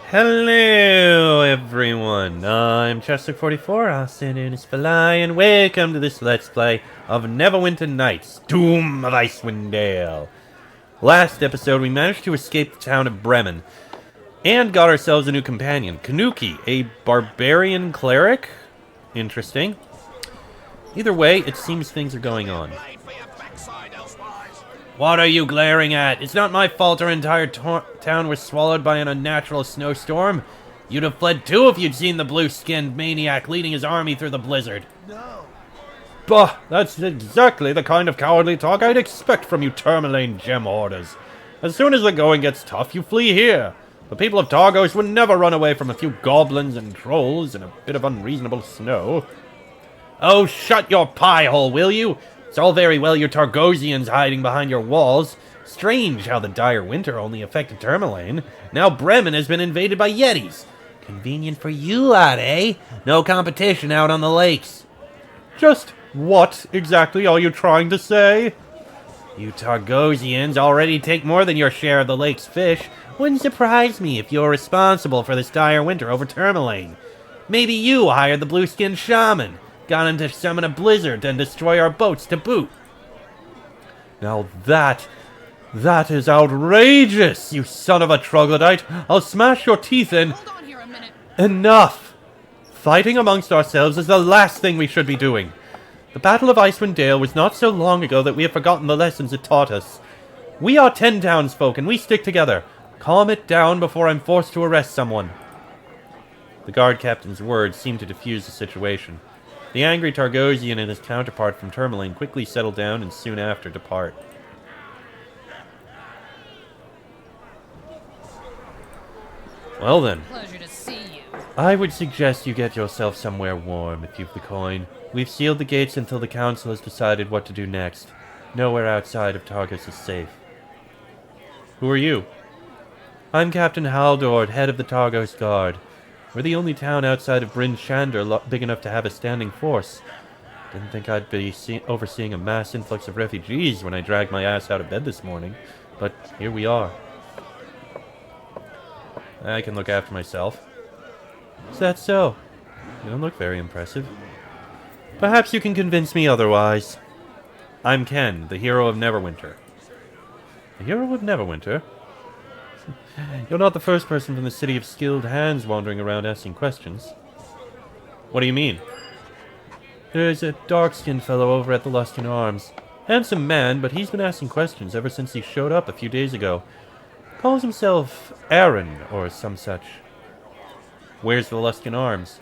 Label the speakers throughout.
Speaker 1: Hello everyone, I'm Chester44, also known as Fly, and welcome to this Let's Play of Neverwinter Nights, Doom of Icewind Dale. Last episode we managed to escape the town of Bremen, and got ourselves a new companion, Kanuki, a barbarian cleric? Interesting. Either way, it seems things are going on. What are you glaring at? It's not my fault our entire town was swallowed by an unnatural snowstorm. You'd have fled too if you'd seen the blue-skinned maniac leading his army through the blizzard. No. Bah, that's exactly the kind of cowardly talk I'd expect from you Tourmaline gem hoarders. As soon as the going gets tough, you flee here. The people of Targos would never run away from a few goblins and trolls and a bit of unreasonable snow. Oh, shut your pie hole, will you? It's all very well you Targosians hiding behind your walls. Strange how the dire winter only affected Tourmaline. Now Bremen has been invaded by Yetis. Convenient for you lot, eh? No competition out on the lakes. Just what exactly are you trying to say? You Targosians already take more than your share of the lake's fish. Wouldn't surprise me if you're responsible for this dire winter over Tourmaline. Maybe you hired the blue-skinned shaman. Got him to summon a blizzard and destroy our boats to boot. Now that is outrageous, you son of a troglodyte. I'll smash your teeth in.
Speaker 2: Hold on here a minute.
Speaker 1: Enough! Fighting amongst ourselves is the last thing we should be doing. The Battle of Icewind Dale was not so long ago that we have forgotten the lessons it taught us. We are 10 townsfolk and we stick together. Calm it down before I'm forced to arrest someone. The guard captain's words seemed to diffuse the situation. The angry Targosian and his counterpart from Tourmaline quickly settle down and soon after depart. Well then,
Speaker 2: Pleasure to see you.
Speaker 1: I would suggest you get yourself somewhere warm if you've the coin. We've sealed the gates until the council has decided what to do next. Nowhere outside of Targos is safe. Who are you? I'm Captain Haldord, head of the Targos Guard. We're the only town outside of Bryn Shander big enough to have a standing force. Didn't think I'd be overseeing a mass influx of refugees when I dragged my ass out of bed this morning, but here we are. I can look after myself. Is that so? You don't look very impressive. Perhaps you can convince me otherwise. I'm Ken, the hero of Neverwinter. The hero of Neverwinter? You're not the first person from the city of skilled hands wandering around asking questions. What do you mean? There's a dark-skinned fellow over at the Luskin Arms. Handsome man, but he's been asking questions ever since he showed up a few days ago. Calls himself Aaron, or some such. Where's the Luskin Arms?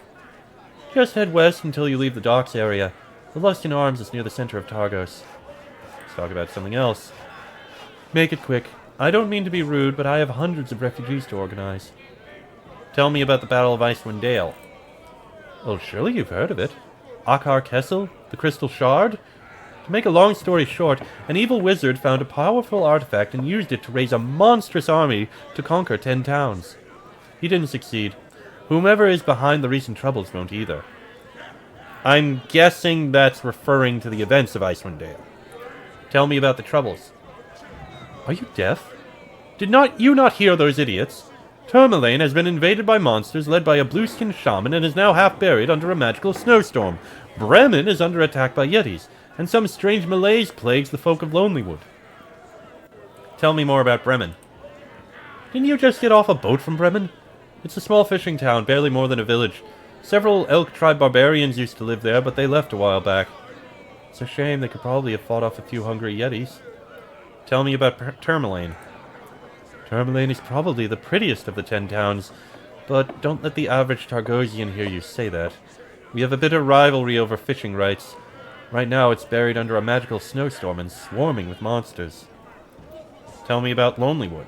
Speaker 1: Just head west until you leave the docks area. The Luskin Arms is near the center of Targos. Let's talk about something else. Make it quick. I don't mean to be rude, but I have hundreds of refugees to organize. Tell me about the Battle of Icewind Dale. Well, surely you've heard of it. Akar Kessel, the Crystal Shard? To make a long story short, an evil wizard found a powerful artifact and used it to raise a monstrous army to conquer 10 towns. He didn't succeed. Whomever is behind the recent troubles won't either. I'm guessing that's referring to the events of Icewind Dale. Tell me about the troubles. Are you deaf? Did you not hear those idiots? Tourmaline has been invaded by monsters led by a blue-skinned shaman and is now half buried under a magical snowstorm. Bremen is under attack by Yetis, and some strange malaise plagues the folk of Lonelywood. Tell me more about Bremen. Didn't you just get off a boat from Bremen? It's a small fishing town, barely more than a village. Several Elk tribe barbarians used to live there, but they left a while back. It's a shame. They could probably have fought off a few hungry Yetis. Tell me about Tourmaline. Tourmaline is probably the prettiest of the 10 towns, but don't let the average Targosian hear you say that. We have a bitter rivalry over fishing rights. Right now it's buried under a magical snowstorm and swarming with monsters. Tell me about Lonelywood.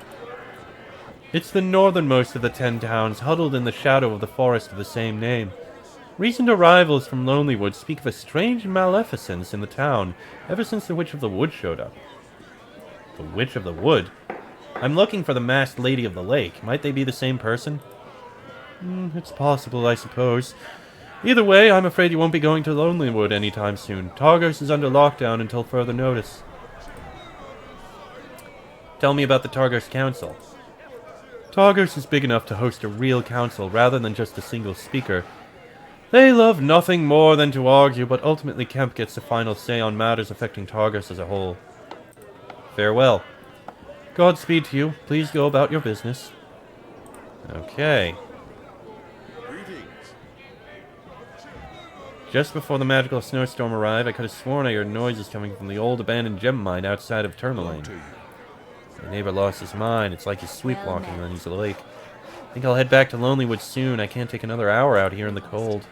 Speaker 1: It's the northernmost of the 10 towns, huddled in the shadow of the forest of the same name. Recent arrivals from Lonelywood speak of a strange maleficence in the town ever since the Witch of the Wood showed up. The Witch of the Wood? I'm looking for the masked lady of the lake. Might they be the same person? It's possible, I suppose. Either way, I'm afraid you won't be going to Lonelywood anytime soon. Targos is under lockdown until further notice. Tell me about the Targos Council. Targos is big enough to host a real council rather than just a single speaker. They love nothing more than to argue, but ultimately Kemp gets the final say on matters affecting Targos as a whole. Farewell. Godspeed to you. Please go about your business. Okay. Just before the magical snowstorm arrived, I could have sworn I heard noises coming from the old abandoned gem mine outside of Tourmaline. My neighbor lost his mind. It's like he's sleepwalking and then he's awake. I think I'll head back to Lonelywood soon. I can't take another hour out here in the cold.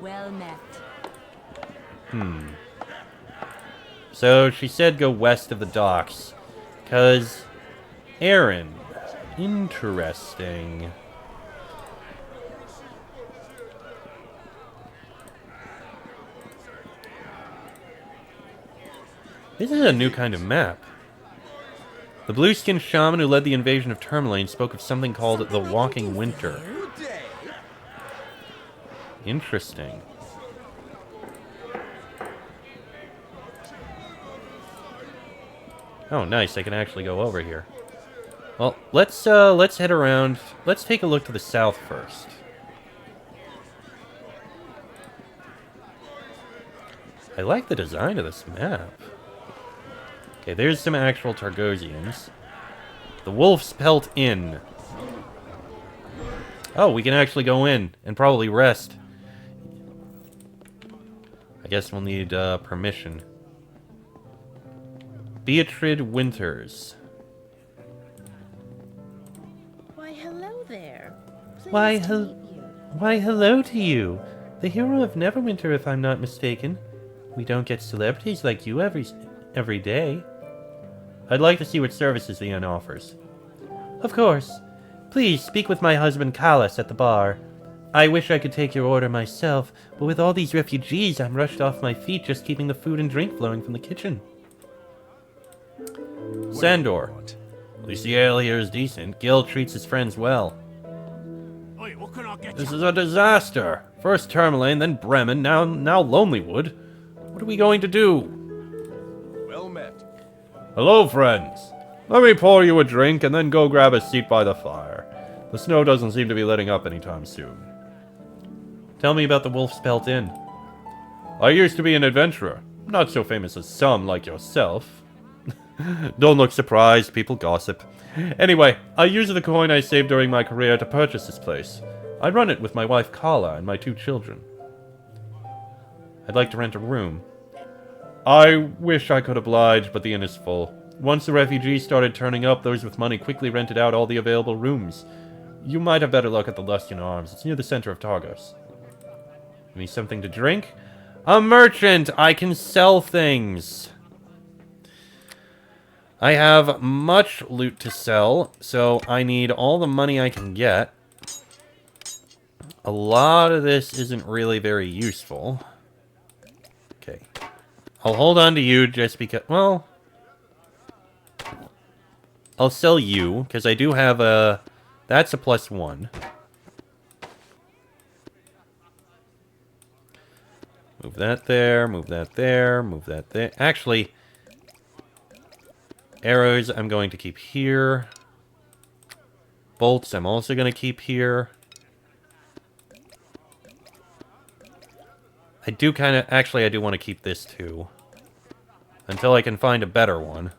Speaker 2: Well met.
Speaker 1: So she said go west of the docks. 'Cause Aaron. Interesting. This is a new kind of map. The blue-skinned shaman who led the invasion of Tourmaline spoke of something called the Walking Winter. Interesting. Oh, nice. I can actually go over here. Well, let's head around. Let's take a look to the south first. I like the design of this map. Okay, there's some actual Targosians. The Wolf's Pelt Inn. Oh, we can actually go in and probably rest. I guess we'll need permission. Beatrice Winters.
Speaker 2: Why, hello there.
Speaker 1: Why,
Speaker 2: Pleased to meet you.
Speaker 1: Why, hello to you. The hero of Neverwinter, if I'm not mistaken. We don't get celebrities like you every day. I'd like to see what services the inn offers. Of course. Please speak with my husband Callas at the bar. I wish I could take your order myself, but with all these refugees, I'm rushed off my feet just keeping the food and drink flowing from the kitchen. Sandor. At least the ale here is decent. Gil treats his friends well.
Speaker 3: Oi, what can I get
Speaker 1: This
Speaker 3: you?
Speaker 1: is a disaster. First Tourmaline, then Bremen, now Lonelywood. What are we going to do?
Speaker 3: Well met.
Speaker 1: Hello, friends. Let me pour you a drink and then go grab a seat by the fire. The snow doesn't seem to be letting up anytime soon. Tell me about the Wolf's Pelt Inn. I used to be an adventurer. Not so famous as some like yourself. Don't look surprised, people gossip. Anyway, I used the coin I saved during my career to purchase this place. I run it with my wife Carla and my 2 children. I'd like to rent a room. I wish I could oblige, but the inn is full. Once the refugees started turning up, those with money quickly rented out all the available rooms. You might have better look at the Lustian Arms. It's near the center of Targos. Give me something to drink? A merchant! I can sell things! I have much loot to sell, so I need all the money I can get. A lot of this isn't really very useful. Okay. I'll hold on to you just because... Well... I'll sell you, because I do have a... That's a +1. Move that there, move that there, move that there. Actually... Arrows, I'm going to keep here. Bolts, I'm also going to keep here. I do kind of... Actually, I do want to keep this too. Until I can find a better one.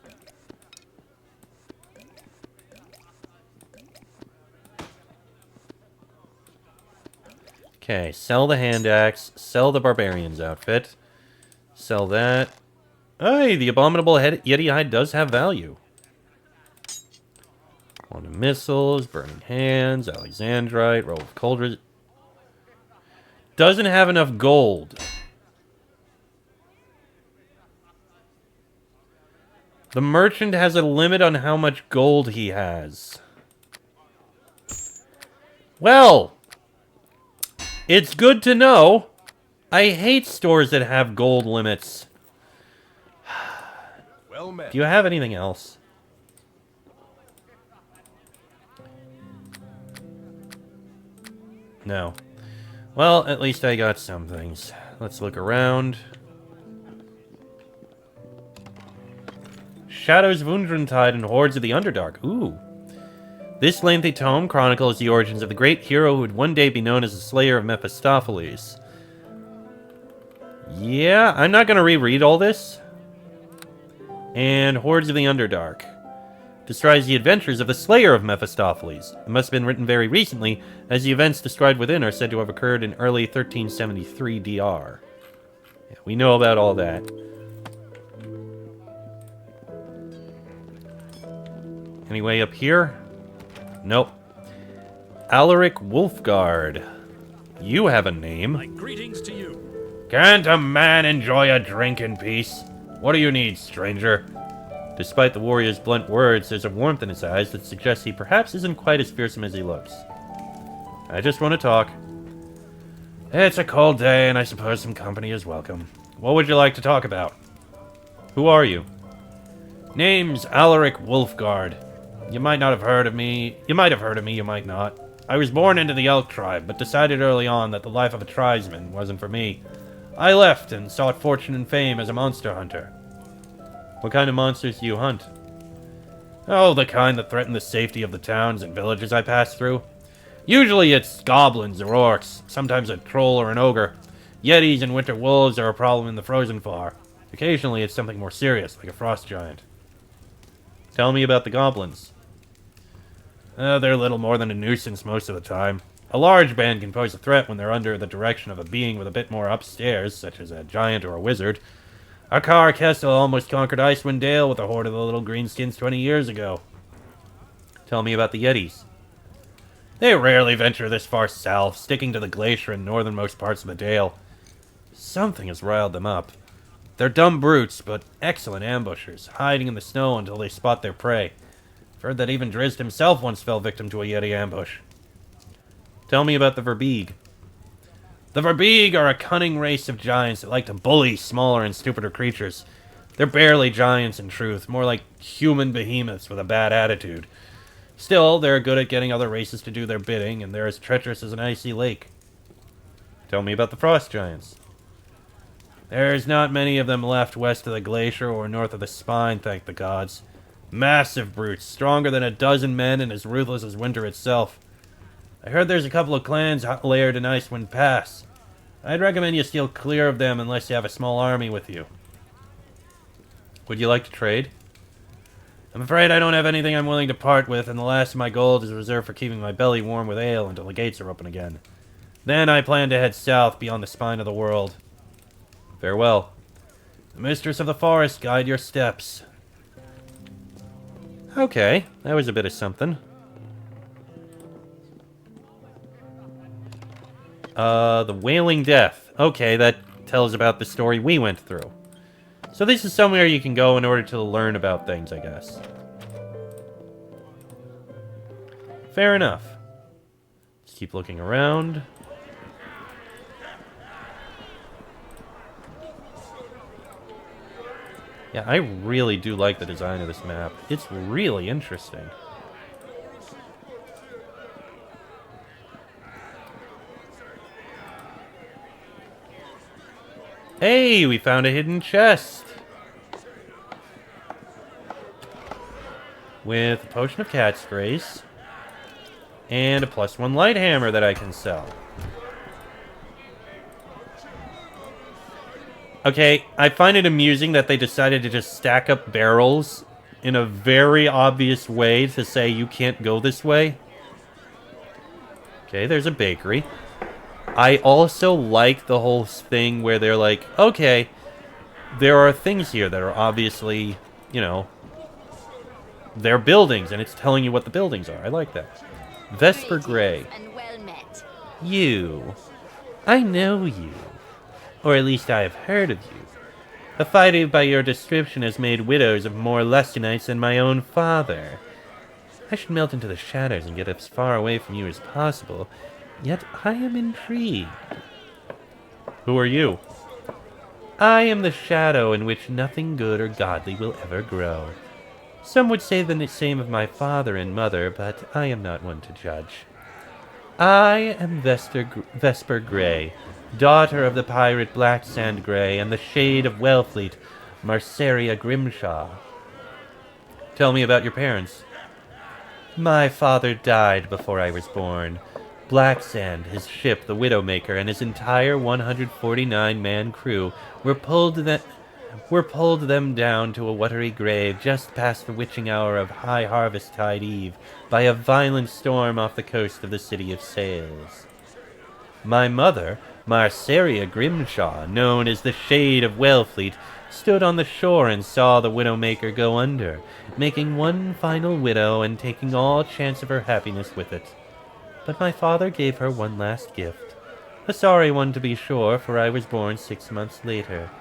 Speaker 1: Okay, sell the hand axe. Sell the barbarian's outfit. Sell that. Hey, the abominable Yeti hide does have value. Quantum missiles, burning hands, Alexandrite, roll of cold. Doesn't have enough gold. The merchant has a limit on how much gold he has. Well, it's good to know. I hate stores that have gold limits.
Speaker 3: Well met.
Speaker 1: Do you have anything else? No. Well, at least I got some things. Let's look around. Shadows of Undrentide and Hordes of the Underdark. Ooh. This lengthy tome chronicles the origins of the great hero who would one day be known as the Slayer of Mephistopheles. Yeah, I'm not going to reread all this. And Hordes of the Underdark. Describes the adventures of the Slayer of Mephistopheles. It must have been written very recently, as the events described within are said to have occurred in early 1373 DR. Yeah, we know about all that. Anyway, up here? Nope. Alaric Wolfguard. You have a name.
Speaker 3: My greetings to you.
Speaker 1: Can't a man enjoy a drink in peace? What do you need, stranger? Despite the warrior's blunt words, there's a warmth in his eyes that suggests he perhaps isn't quite as fearsome as he looks. I just want to talk. It's a cold day, and I suppose some company is welcome. What would you like to talk about? Who are you? Name's Alaric Wolfguard. You might not have heard of me. You might have heard of me, you might not. I was born into the Elk tribe, but decided early on that the life of a tribesman wasn't for me. I left and sought fortune and fame as a monster hunter. What kind of monsters do you hunt? Oh, the kind that threaten the safety of the towns and villages I pass through. Usually it's goblins or orcs, sometimes a troll or an ogre. Yetis and winter wolves are a problem in the frozen far. Occasionally it's something more serious, like a frost giant. Tell me about the goblins. They're little more than a nuisance most of the time. A large band can pose a threat when they're under the direction of a being with a bit more upstairs, such as a giant or a wizard. Our Car Kestel almost conquered Icewind Dale with a horde of the little greenskins 20 years ago. Tell me about the Yetis. They rarely venture this far south, sticking to the glacier and northernmost parts of the Dale. Something has riled them up. They're dumb brutes, but excellent ambushers, hiding in the snow until they spot their prey. I've heard that even Drizzt himself once fell victim to a Yeti ambush. Tell me about the Verbeeg. The Verbeeg are a cunning race of giants that like to bully smaller and stupider creatures. They're barely giants in truth, more like human behemoths with a bad attitude. Still, they're good at getting other races to do their bidding, and they're as treacherous as an icy lake. Tell me about the frost giants. There's not many of them left west of the glacier or north of the spine, thank the gods. Massive brutes, stronger than a dozen men and as ruthless as winter itself. I heard there's a couple of clans layered in Icewind Pass. I'd recommend you steer clear of them unless you have a small army with you. Would you like to trade? I'm afraid I don't have anything I'm willing to part with, and the last of my gold is reserved for keeping my belly warm with ale until the gates are open again. Then I plan to head south beyond the spine of the world. Farewell. The mistress of the forest guide your steps. Okay, that was a bit of something. The Wailing Death. Okay, that tells about the story we went through. So this is somewhere you can go in order to learn about things, I guess. Fair enough. Let's keep looking around. Yeah, I really do like the design of this map. It's really interesting. Hey, we found a hidden chest! With a potion of cat's grace. And a +1 light hammer that I can sell. Okay, I find it amusing that they decided to just stack up barrels in a very obvious way to say you can't go this way. Okay, there's a bakery. I also like the whole thing where they're like, okay, there are things here that are obviously, you know, they're buildings, and it's telling you what the buildings are. I like that. Vesper Grey.
Speaker 2: And well met.
Speaker 1: You. I know you. Or at least I have heard of you. The fighting by your description has made widows of more Lustinites than my own father. I should melt into the shadows and get as far away from you as possible, yet I am intrigued. Who are you? I am the shadow in which nothing good or godly will ever grow. Some would say the same of my father and mother, but I am not one to judge. I am Vesper Grey, daughter of the pirate Blacksand Grey and the shade of Wellfleet, Marceria Grimshaw. Tell me about your parents. My father died before I was born. Blacksand, his ship, the Widowmaker, and his entire 149-man crew were pulled them down to a watery grave just past the witching hour of High Harvest Tide Eve by a violent storm off the coast of the city of Sails. My mother, Marsaria Grimshaw, known as the Shade of Wellfleet, stood on the shore and saw the Widowmaker go under, making one final widow and taking all chance of her happiness with it. But my father gave her one last gift. A sorry one, to be sure, for I was born 6 months later.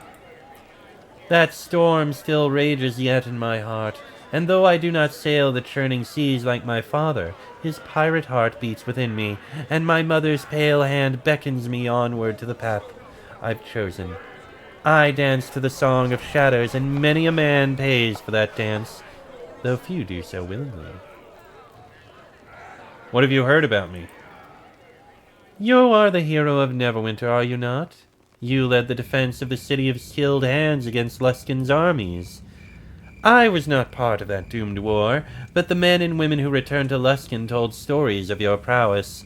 Speaker 1: That storm still rages yet in my heart, and though I do not sail the churning seas like my father, his pirate heart beats within me, and my mother's pale hand beckons me onward to the path I've chosen. I dance to the song of shadows, and many a man pays for that dance, though few do so willingly. What have you heard about me? You are the hero of Neverwinter, are you not? You led the defense of the city of skilled hands against Luskin's armies. I was not part of that doomed war, but the men and women who returned to Luskin told stories of your prowess.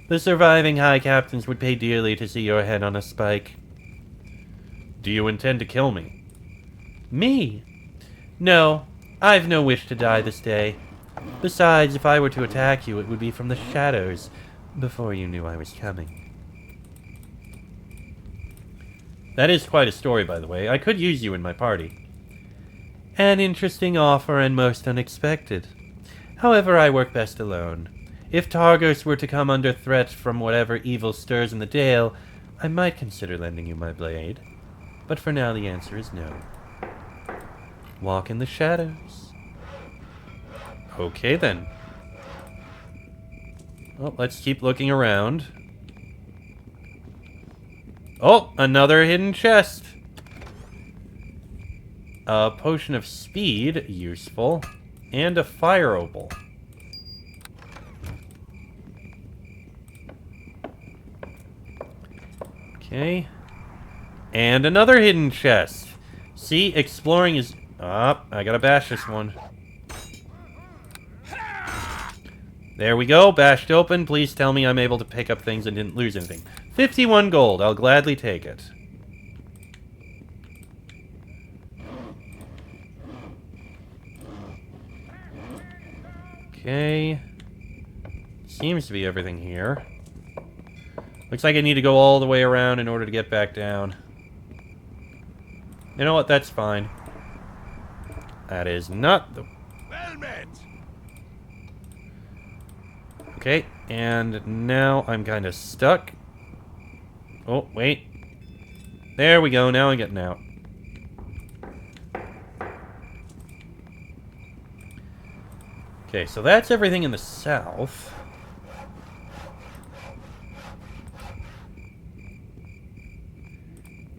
Speaker 1: The surviving high captains would pay dearly to see your head on a spike. Do you intend to kill me? Me? No, I've no wish to die this day. Besides, if I were to attack you, it would be from the shadows, before you knew I was coming. That is quite a story, by the way. I could use you in my party. An interesting offer and most unexpected. However, I work best alone. If Targos were to come under threat from whatever evil stirs in the Dale, I might consider lending you my blade. But for now, the answer is no. Walk in the shadows. Okay, then. Well, let's keep looking around. Oh, another hidden chest. A potion of speed, useful. And a fire opal. Okay. And another hidden chest. See, exploring is... Ah, I gotta bash this one. There we go, bashed open. Please tell me I'm able to pick up things and didn't lose anything. 51 gold, I'll gladly take it. Okay. Seems to be everything here. Looks like I need to go all the way around in order to get back down. You know what, that's fine. That is not the...
Speaker 3: Well met.
Speaker 1: Okay, and now I'm kind of stuck. Oh, wait. There we go, now I'm getting out. Okay, so that's everything in the south.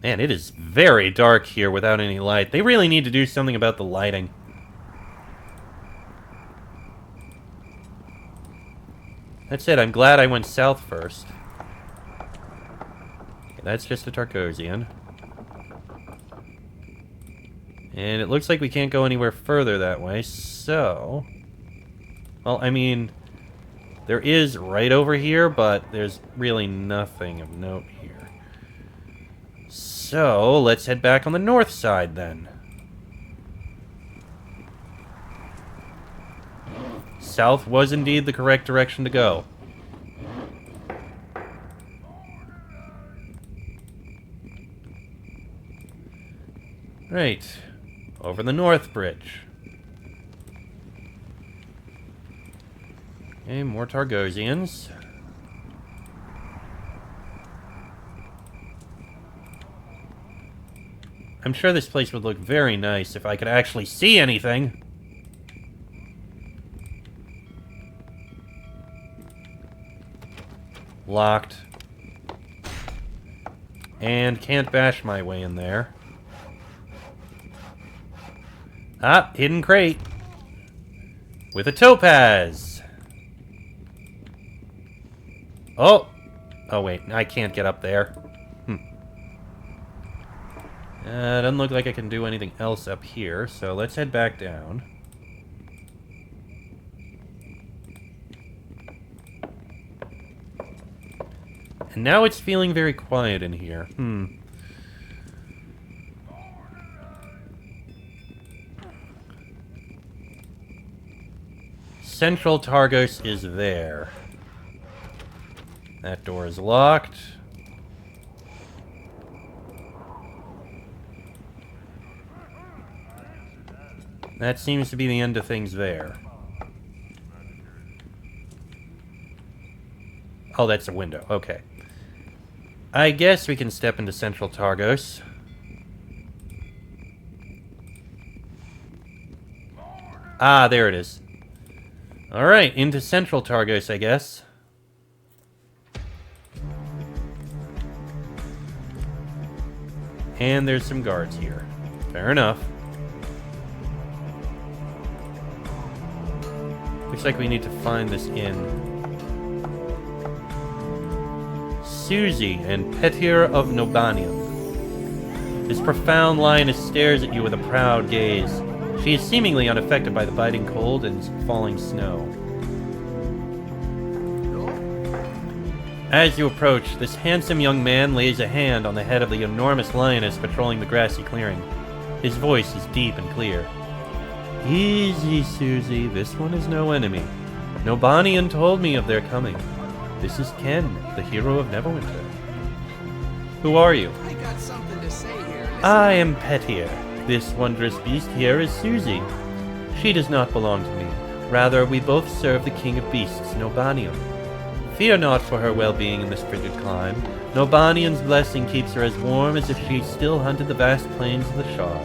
Speaker 1: Man, it is very dark here without any light. They really need to do something about the lighting. That's it, I'm glad I went south first. Okay, that's just a Targosian. And it looks like we can't go anywhere further that way, so... Well, I mean, there is right over here, but there's really nothing of note here. So, let's head back on the north side, then. South was indeed the correct direction to go. Right. Over the North Bridge. Okay, more Targosians. I'm sure this place would look very nice if I could actually see anything. Locked. And can't bash my way in there. Ah, hidden crate. With a topaz. Oh! Oh wait, I can't get up there. Doesn't look like I can do anything else up here, so let's head back down. And now it's feeling very quiet in here. Central Targos is there. That door is locked. That seems to be the end of things there. Oh, that's a window. Okay. I guess we can step into Central Targos. Ah, there it is. Alright, into Central Targos, I guess. And there's some guards here. Fair enough. Looks like we need to find this inn. Susie and Petir of Nobanium. This profound lioness stares at you with a proud gaze. She is seemingly unaffected by the biting cold and falling snow. As you approach, this handsome young man lays a hand on the head of the enormous lioness patrolling the grassy clearing. His voice is deep and clear. Easy, Susie. This one is no enemy. Nobanian told me of their coming. This is Ken, the hero of Neverwinter. Who are you?
Speaker 4: I got something to say here.
Speaker 1: I am Petir. This wondrous beast here is Susie. She does not belong to me. Rather, we both serve the king of beasts, Nobanian. Fear not for her well-being in this frigid clime. Nobanian's blessing keeps her as warm as if she still hunted the vast plains of the Shar.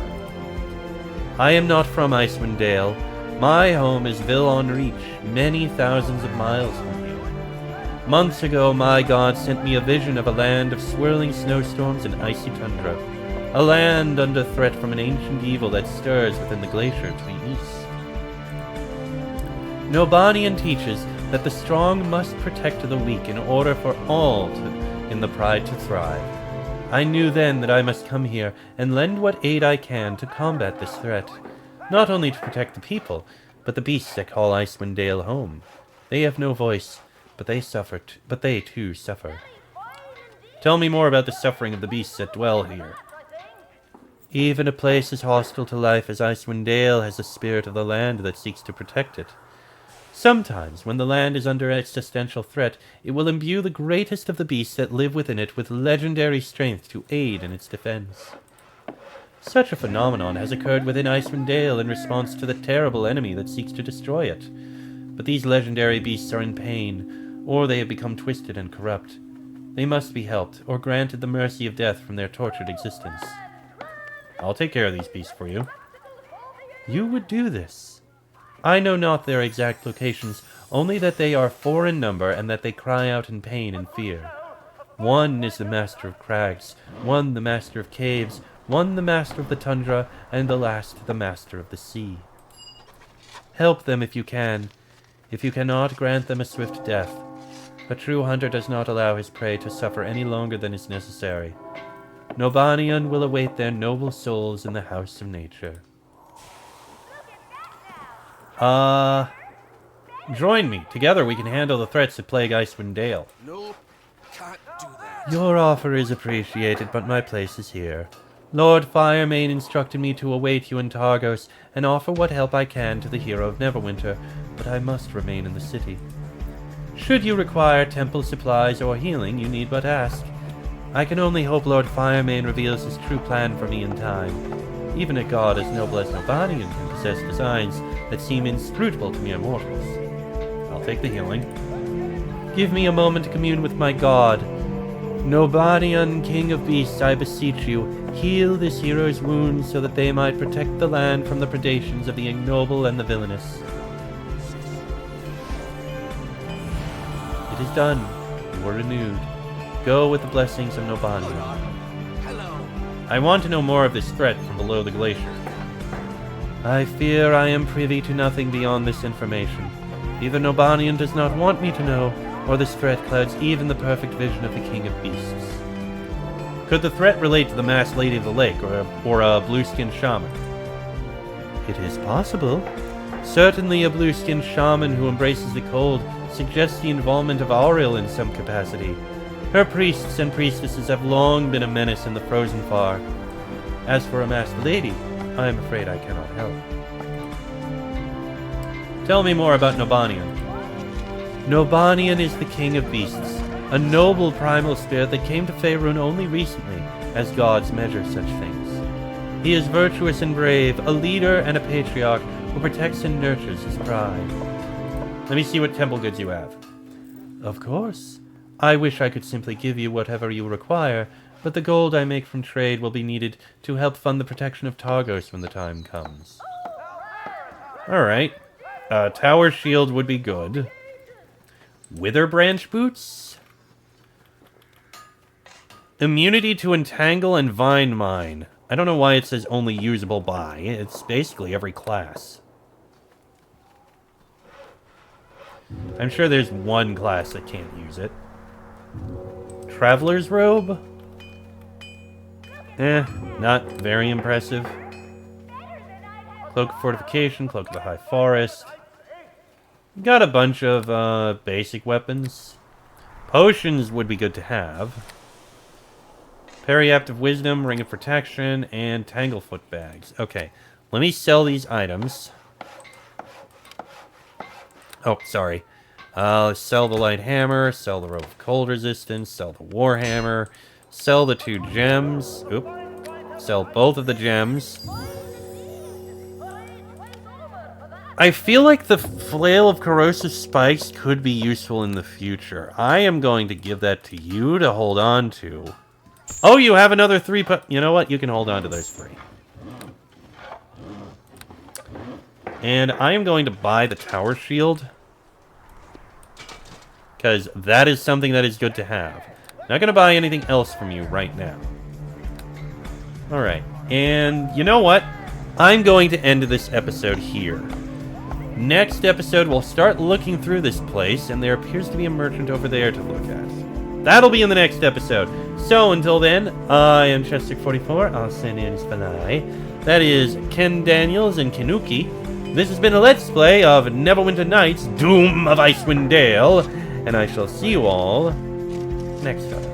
Speaker 1: I am not from Icewind Dale. My home is Vil-on-Reach, many thousands of miles from here. Months ago, my god sent me a vision of a land of swirling snowstorms and icy tundra. A land under threat from an ancient evil that stirs within the glacier to the east. Nobanian teaches that the strong must protect the weak in order for all in the pride to thrive. I knew then that I must come here and lend what aid I can to combat this threat, not only to protect the people, but the beasts that call Icewind Dale home. They have no voice, but they too suffer. Tell me more about the suffering of the beasts that dwell here. Even a place as hostile to life as Icewind Dale has a spirit of the land that seeks to protect it. Sometimes, when the land is under existential threat, it will imbue the greatest of the beasts that live within it with legendary strength to aid in its defense. Such a phenomenon has occurred within Icewind Dale in response to the terrible enemy that seeks to destroy it. But these legendary beasts are in pain, or they have become twisted and corrupt. They must be helped, or granted the mercy of death from their tortured existence. I'll take care of these beasts for you. You would do this. I know not their exact locations, only that they are 4 in number and that they cry out in pain and fear. One is the master of crags, one the master of caves, one the master of the tundra, and the last the master of the sea. Help them if you can. If you cannot, grant them a swift death. A true hunter does not allow his prey to suffer any longer than is necessary. Nobanian will await their noble souls in the house of nature. Join me. Together we can handle the threats that plague Icewind Dale.
Speaker 4: Nope, can't do that.
Speaker 1: Your offer is appreciated, but my place is here. Lord Firemane instructed me to await you in Targos and offer what help I can to the hero of Neverwinter, but I must remain in the city. Should you require temple supplies or healing, you need but ask. I can only hope Lord Firemane reveals his true plan for me in time. Even a god as noble as Nobanian can possess designs that seem inscrutable to mere mortals. I'll take the healing. Give me a moment to commune with my god. Nobanian, king of beasts, I beseech you, heal this hero's wounds so that they might protect the land from the predations of the ignoble and the villainous. It is done. You are renewed. Go with the blessings of Nobanian.
Speaker 4: Hello.
Speaker 1: I want to know more of this threat from below the glacier. I fear I am privy to nothing beyond this information. Either Nobanian does not want me to know, or this threat clouds even the perfect vision of the King of Beasts. Could the threat relate to the masked Lady of the Lake, or a blue-skinned shaman? It is possible. Certainly a blue-skinned shaman who embraces the cold suggests the involvement of Auril in some capacity. Her priests and priestesses have long been a menace in the frozen far. As for a masked lady, I am afraid I cannot help. Tell me more about Nobanian. Nobanian is the king of beasts, a noble primal spirit that came to Faerun only recently, as gods measure such things. He is virtuous and brave, a leader and a patriarch who protects and nurtures his pride. Let me see what temple goods you have. Of course. I wish I could simply give you whatever you require, but the gold I make from trade will be needed to help fund the protection of Targos when the time comes. Alright. Tower shield would be good. Wither branch boots? Immunity to entangle and vine mine. I don't know why it says only usable by. It's basically every class. I'm sure there's one class that can't use it. Traveler's robe? Not very impressive. Cloak of fortification, cloak of the high forest. Got a bunch of basic weapons. Potions would be good to have. Periapt of wisdom, ring of protection, and tanglefoot bags. Okay, let me sell these items. Oh, sorry. Sell the light hammer, sell the robe of cold resistance, sell the war hammer, sell the 2 gems. Oop. Sell both of the gems. I feel like the flail of corrosive spikes could be useful in the future. I am going to give that to you to hold on to. Oh, you have another 3 you know what? You can hold on to those 3. And I am going to buy the tower shield. Because that is something that is good to have. Not going to buy anything else from you right now. Alright. And you know what? I'm going to end this episode here. Next episode, we'll start looking through this place, and there appears to be a merchant over there to look at. That'll be in the next episode. So, until then, I am Chester44, I'll send in Spanai. That is Ken Daniels and Kenuki. This has been a Let's Play of Neverwinter Nights, Doom of Icewind Dale, and I shall see you all next time.